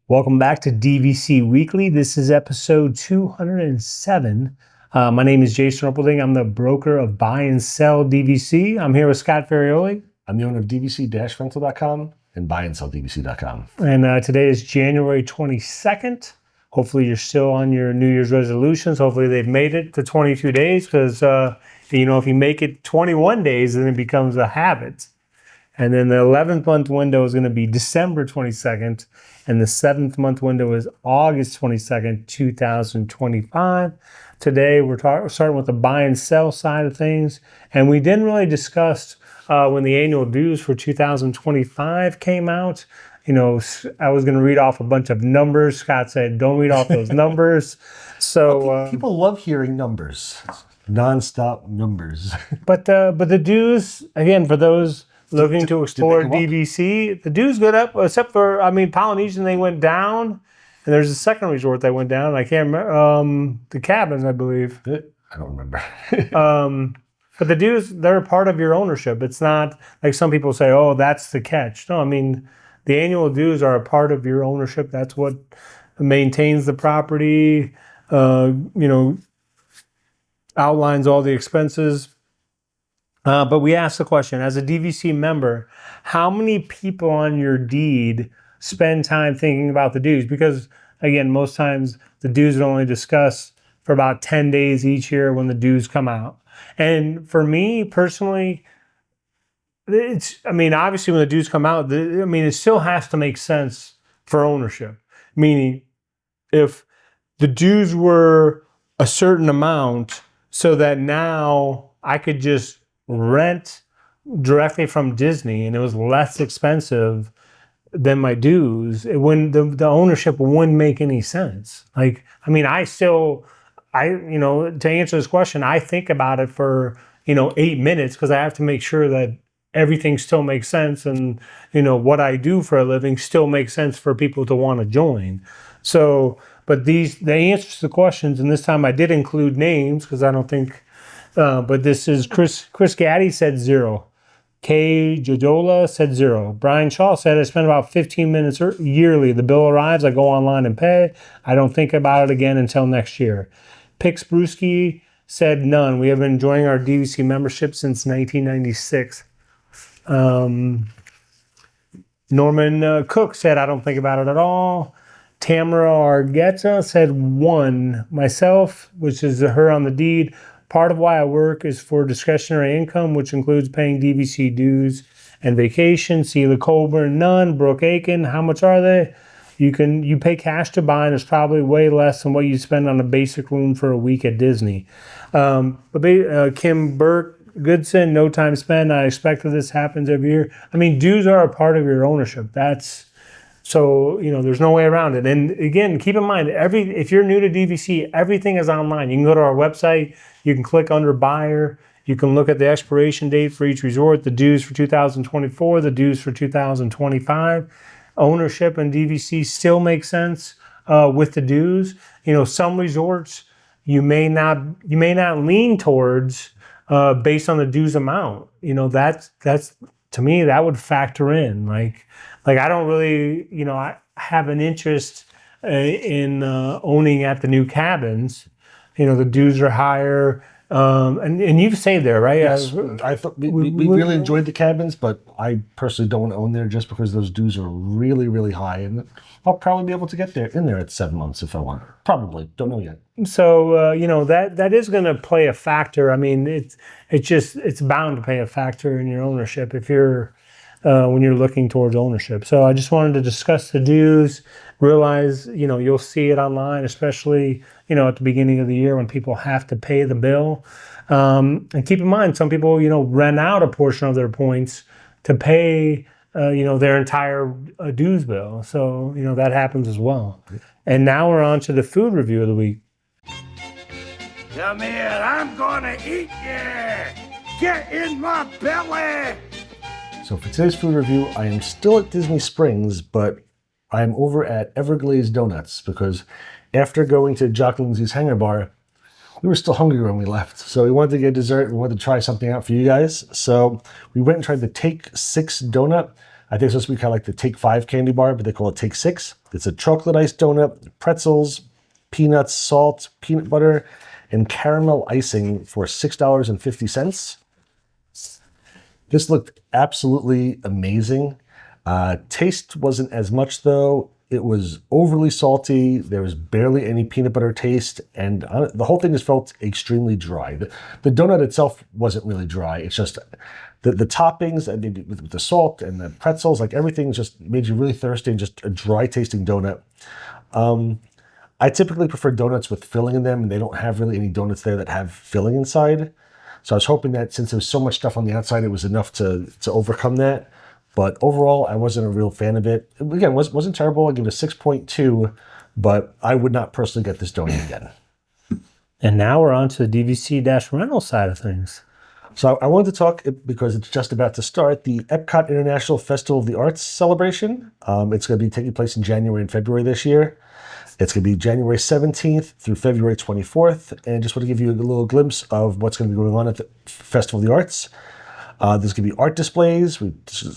Welcome back to DVC Weekly. This is episode 207. My name is Jason Ruppleding. I'm the broker of Buy and Sell DVC. I'm here with Scott Ferrioli. I'm the owner of DVC-Rental.com and BuyandSellDVC.com. And today is January 22nd. Hopefully you're still on your New Year's resolutions. Hopefully they've made it to 22 days because, if you make it 21 days, then it becomes a habit. And then the 11th month window is going to be December 22nd. And the 7th month window is August 22nd, 2025. Today, we're starting with the buy and sell side of things. And we didn't really discuss when the annual dues for 2025 came out. I was going to read off a bunch of numbers. Scott said, don't read off those numbers. So people love hearing numbers, nonstop numbers. But the dues, again, for those looking to explore DVC, the dues go up, except for, Polynesian, they went down. And there's a second resort that went down. I can't remember, the cabins, I believe. I don't remember. But the dues, they're a part of your ownership. It's not like some people say, oh, that's the catch. No, the annual dues are a part of your ownership. That's what maintains the property, outlines all the expenses. But we asked the question, as a DVC member, how many people on your deed spend time thinking about the dues? Because, again, most times the dues are only discussed for about 10 days each year when the dues come out. And for me, personally, obviously when the dues come out, it still has to make sense for ownership. Meaning, if the dues were a certain amount so that now I could just rent directly from Disney and it was less expensive than my dues, the ownership wouldn't make any sense. To answer this question, I think about it for 8 minutes because I have to make sure that everything still makes sense and what I do for a living still makes sense for people to want to join. So, but the answers to the questions, and this time I did include names because I don't think but this is Chris Gaddy said 0. Kay Jodola said 0. Brian Shaw said, I spend about 15 minutes yearly. The bill arrives, I go online and pay. I don't think about it again until next year. Pix Brewski said none. We have been enjoying our DVC membership since 1996. Norman Cook said, I don't think about it at all. Tamara Argueta said 1. Myself, which is her on the deed. Part of why I work is for discretionary income, which includes paying DVC dues and vacation. Celia Colburn, none. Brooke Aiken, how much are they? You pay cash to buy, and it's probably way less than what you spend on a basic room for a week at Disney. Kim Burke Goodson, no time spent. I expect that this happens every year. Dues are a part of your ownership. So, there's no way around it. And again, keep in mind, if you're new to DVC, everything is online. You can go to our website, you can click under buyer, you can look at the expiration date for each resort, the dues for 2024, the dues for 2025. Ownership and DVC still makes sense with the dues. Some resorts you may not lean towards based on the dues amount. That's to me, that would factor in. Like I don't really, I have an interest in owning at the new cabins. The dues are higher. And you've stayed there, right? Yes, I thought we really enjoyed the cabins, but I personally don't want to own there just because those dues are really, really high. And I'll probably be able to get in there at 7 months if I want. Probably. Don't know yet. So, that is going to play a factor. It's bound to play a factor in your ownership if you're when you're looking towards ownership. So I just wanted to discuss the dues, realize, you'll see it online, especially, at the beginning of the year when people have to pay the bill. And keep in mind, some people, rent out a portion of their points to pay, their entire dues bill. So, that happens as well. And now we're on to the food review of the week. Come here, I'm gonna eat you! Get in my belly! So for today's food review, I am still at Disney Springs, but I am over at Everglazed Donuts because after going to Jock Lindsay's Hangar Bar, we were still hungry when we left. So we wanted to get dessert. We wanted to try something out for you guys. So we went and tried the Take 6 donut. I think it's supposed to be kind of like the Take 5 candy bar, but they call it Take 6. It's a chocolate iced donut, pretzels, peanuts, salt, peanut butter, and caramel icing for $6.50. This looked absolutely amazing. Taste wasn't as much though. It was overly salty. There was barely any peanut butter taste, and the whole thing just felt extremely dry. The donut itself wasn't really dry. It's just the toppings and with the salt and the pretzels, like everything just made you really thirsty and just a dry tasting donut. I typically prefer donuts with filling in them, and they don't have really any donuts there that have filling inside. So I was hoping that since there was so much stuff on the outside, it was enough to overcome that. But overall, I wasn't a real fan of it. Again, it wasn't terrible. I give it a 6.2, but I would not personally get this donut again. And now we're on to the DVC-Rental side of things. So I wanted to talk, because it's just about to start, the Epcot International Festival of the Arts celebration. It's going to be taking place in January and February this year. It's going to be January 17th through February 24th. And just want to give you a little glimpse of what's going to be going on at the Festival of the Arts. There's going to be art displays. We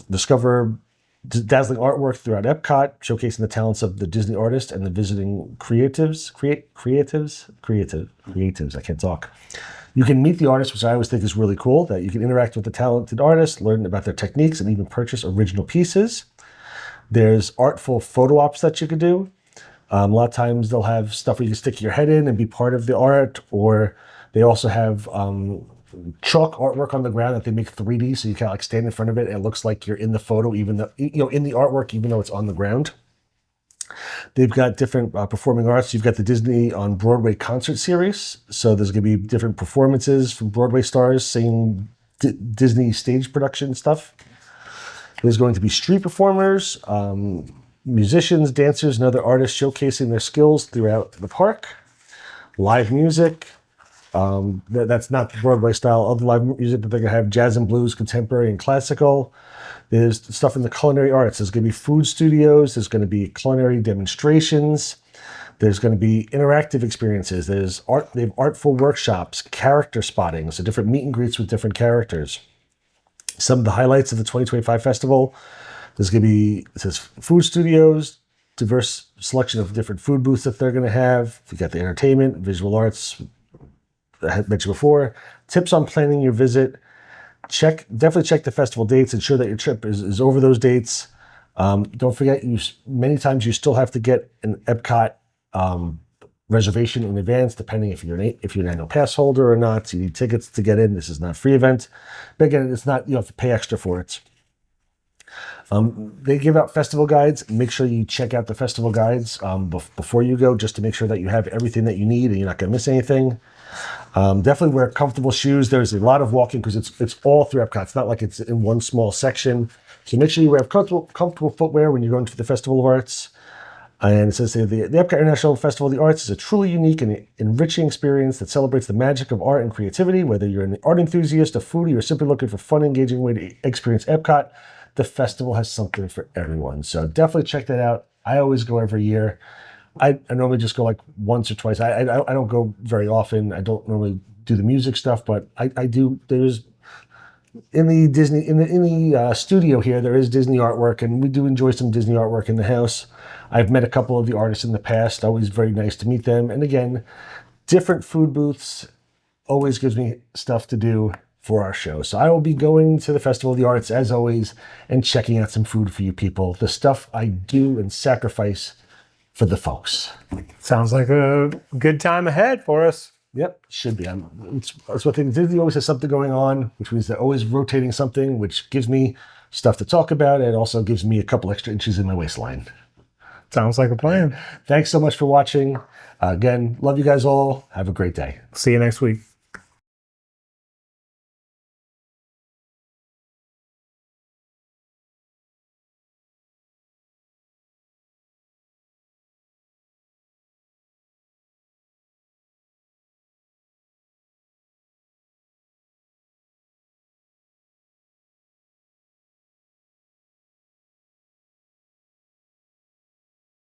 discover dazzling artwork throughout Epcot, showcasing the talents of the Disney artists and the visiting creatives. I can't talk. You can meet the artists, which I always think is really cool, that you can interact with the talented artists, learn about their techniques, and even purchase original pieces. There's artful photo ops that you could do. A lot of times they'll have stuff where you can stick your head in and be part of the art, or they also have chalk artwork on the ground that they make 3D, so you kind of like stand in front of it and it looks like you're in the photo, even though, in the artwork, even though it's on the ground. They've got different performing arts. You've got the Disney on Broadway concert series, so there's going to be different performances from Broadway stars singing Disney stage production stuff. There's going to be street performers, musicians, dancers, and other artists showcasing their skills throughout the park. Live music. That's not Broadway style. Other live music that they're going to have: jazz and blues, contemporary and classical. There's stuff in the culinary arts. There's going to be food studios. There's going to be culinary demonstrations. There's going to be interactive experiences. There's art. They have artful workshops, character spotting, so different meet and greets with different characters. Some of the highlights of the 2025 festival. There's going to be, it says, food studios, diverse selection of different food booths that they're going to have. You got the entertainment, visual arts, I had mentioned before. Tips on planning your visit. Definitely check the festival dates. Ensure that your trip is over those dates. Don't forget, many times you still have to get an Epcot reservation in advance, depending if you're an annual pass holder or not. So you need tickets to get in. This is not a free event. But again, it's not, you have to pay extra for it. They give out festival guides. Make sure you check out the festival guides before you go, just to make sure that you have everything that you need and you're not going to miss anything. Definitely wear comfortable shoes. There's a lot of walking because it's all through Epcot. It's not like it's in one small section. So make sure you wear comfortable footwear when you're going to the Festival of Arts. And it says the Epcot International Festival of the Arts is a truly unique and enriching experience that celebrates the magic of art and creativity. Whether you're an art enthusiast, a foodie, or simply looking for a fun, engaging way to experience Epcot, the festival has something for everyone. So definitely check that out. I always go every year. I normally just go like once or twice. I don't go very often. I don't normally do the music stuff, but I do. There's in the studio here, there is Disney artwork, and we do enjoy some Disney artwork in the house. I've met a couple of the artists in the past. Always very nice to meet them. And again, different food booths always gives me stuff to do for our show. So I will be going to the Festival of the Arts as always and checking out some food for you people. The stuff I do and sacrifice for the folks. Sounds like a good time ahead for us. Yep, should be. That's what Disney always has something going on, which means they're always rotating something, which gives me stuff to talk about and also gives me a couple extra inches in my waistline. Sounds like a plan. Thanks so much for watching. Again, love you guys all. Have a great day. See you next week.